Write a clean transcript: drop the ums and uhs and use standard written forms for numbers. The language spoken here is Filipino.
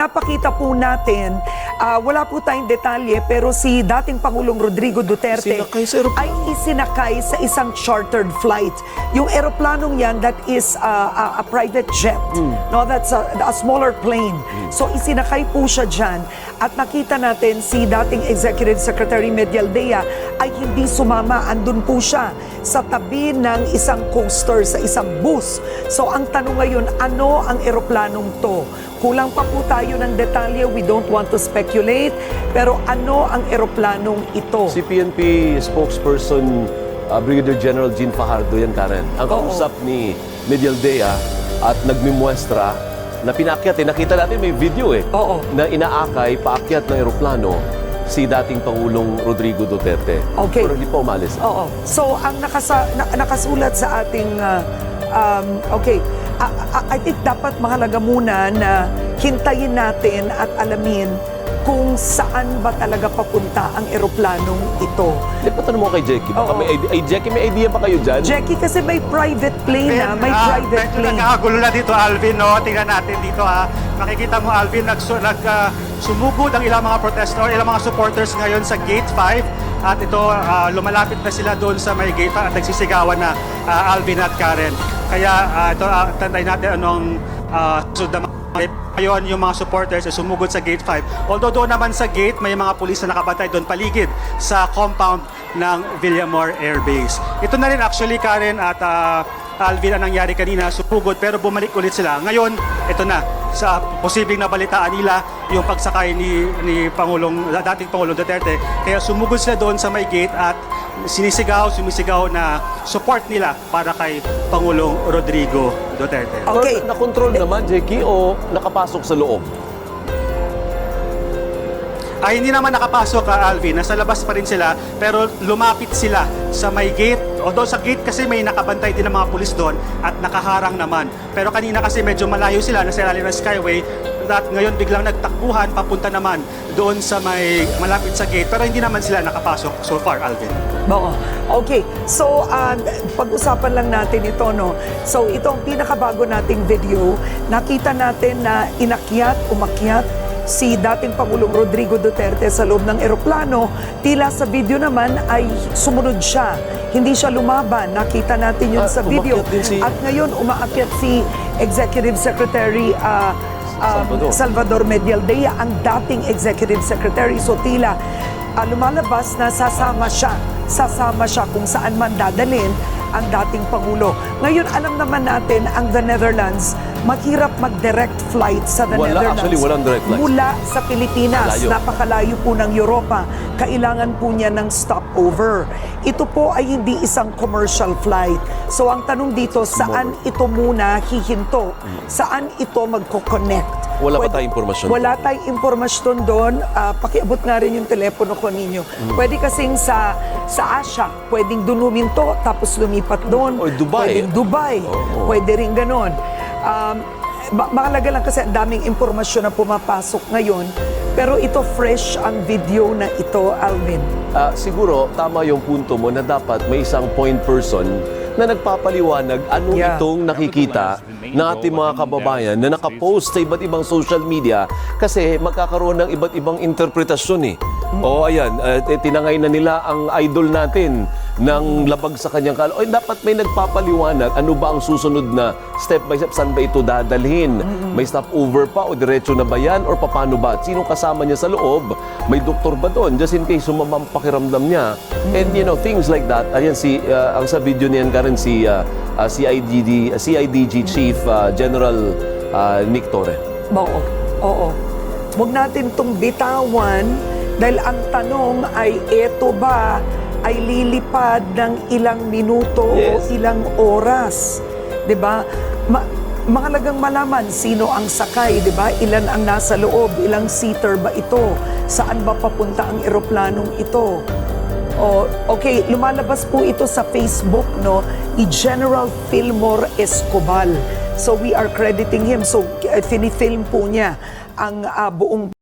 Napakita po natin, wala po tayong detalye, pero si dating Pangulong Rodrigo Duterte ay isinakay sa isang chartered flight. Yung eroplanong yan, that is a private jet. No, that's a smaller plane. So isinakay po siya dyan at nakita natin si dating Executive Secretary Medialdea ay hindi sumama. Andun po siya sa tabi ng isang coaster, sa isang bus. So ang tanong ngayon, ano ang eroplanong to? Kulang pa po tayo ng detalye, we don't want to speculate, pero ano ang eroplanong ito? Si PNP spokesperson Brigadier General Jean Fajardo yan, Karen. Ang kausap ni Medialdea at nagmimuestra na pinakyat, nakita natin may video na inaakay, paakyat ng eroplano si dating Pangulong Rodrigo Duterte. Okay. Pero hindi pa umalis. So ang nakasulat sa ating I think dapat mahalaga muna na hintayin natin at alamin kung saan ba talaga papunta ang eroplanong ito. Patanong mo kay Jackie. Baka Jackie, may idea ba kayo dyan? Jackie, kasi may private plane na. May private plane. Nagkakagulo na dito, Alvin. No? Tingnan natin dito. Makikita mo, Alvin, sumugod ang ilang mga protestor, ilang mga supporters ngayon sa Gate 5. At ito, lumalapit na sila doon sa may gate at nagsisigawan na Alvin at Karen. Kaya ito, tandaan natin anong ngayon yung mga supporters ay sumugod sa Gate 5. Although doon naman sa gate, may mga pulis na nakabantay doon paligid sa compound ng Villamor Air Base. Ito na rin actually, Karen at Alvin, ang nangyari kanina, sumugod pero bumalik ulit sila. Ngayon, ito na, sa posibleng nabalitaan nila yung pagsakay ni dating Pangulong Duterte. Kaya sumugod sila doon sa may gate at sumisigaw na support nila para kay Pangulong Rodrigo Duterte. Okay. Nakontrol naman, Jackie, o nakapasok sa loob? Ay, hindi naman nakapasok, Alvin. Nasa labas pa rin sila, pero lumapit sila sa may gate. Although sa gate kasi may nakabantay din ng mga pulis doon at nakaharang naman. Pero kanina kasi medyo malayo sila, nasa ilalim ng Skyway, at ngayon biglang nagtakbuhan papunta naman doon sa may malapit sa gate. Pero hindi naman sila nakapasok so far, Alvin. Oo. Okay. So, pag-usapan lang natin ito, no? So, itong pinakabago nating video, nakita natin na umakyat si dating Pangulong Rodrigo Duterte sa loob ng eroplano. Tila sa video naman ay sumunod siya. Hindi siya lumaban. Nakita natin yun sa video. At ngayon, umaakyat si Executive Secretary Salvador Medialdea, ang dating Executive Secretary. So tila lumalabas na sasama siya kung saan man dadalhin ang dating Pangulo. Ngayon, alam naman natin, ang the Netherlands, mahirap mag-direct flight sa the Netherlands. Actually, walang direct flight. Mula sa Pilipinas, Malayo. napakalayo po ng Europa. Kailangan po niya ng stopover. Ito po ay hindi isang commercial flight. So ang tanong dito, saan ito muna hihinto? Saan ito magko-connect? Wala pa tayong impormasyon. Wala tayong impormasyon doon. Pakiabot nga rin yung telepono ko ninyo. Pwede kasing sa Asia, pwedeng doon huminto, tapos lumipat doon. Or Dubai. Pwedeng Dubai. Pwede rin ganon. Mahalaga lang kasi ang daming impormasyon na pumapasok ngayon. Pero ito fresh ang video na ito, Alvin. Siguro, tama yung punto mo na dapat may isang point person na nagpapaliwanag ano itong nakikita ng ating mga kababayan na nakapost sa iba't ibang social media kasi magkakaroon ng iba't ibang interpretasyon ayan, tinangay na nila ang idol natin ng labag sa kanyang kala. Dapat may nagpapaliwanag ano ba ang susunod na step by step, saan ba ito dadalhin? May stopover pa o diretso na ba yan or paano ba? At sinong kasama niya sa loob? May doktor ba doon? Just in case sumamang pakiramdam niya. And things like that. Ayan, ang sa video niyan, Karen, si CIDG Chief General Nick Torre. Oo. Huwag natin itong bitawan dahil ang tanong ay eto ba ay lilipad ng ilang minuto o ilang oras. 'Di ba? Mahalagang malaman sino ang sakay, 'di ba? Ilan ang nasa loob, ilang seater ba ito? Saan ba papunta ang eroplanong ito? Okay, lumalabas po ito sa Facebook, no, ni General Fillmore Escobal. So we are crediting him. So finifilm po niya ang buong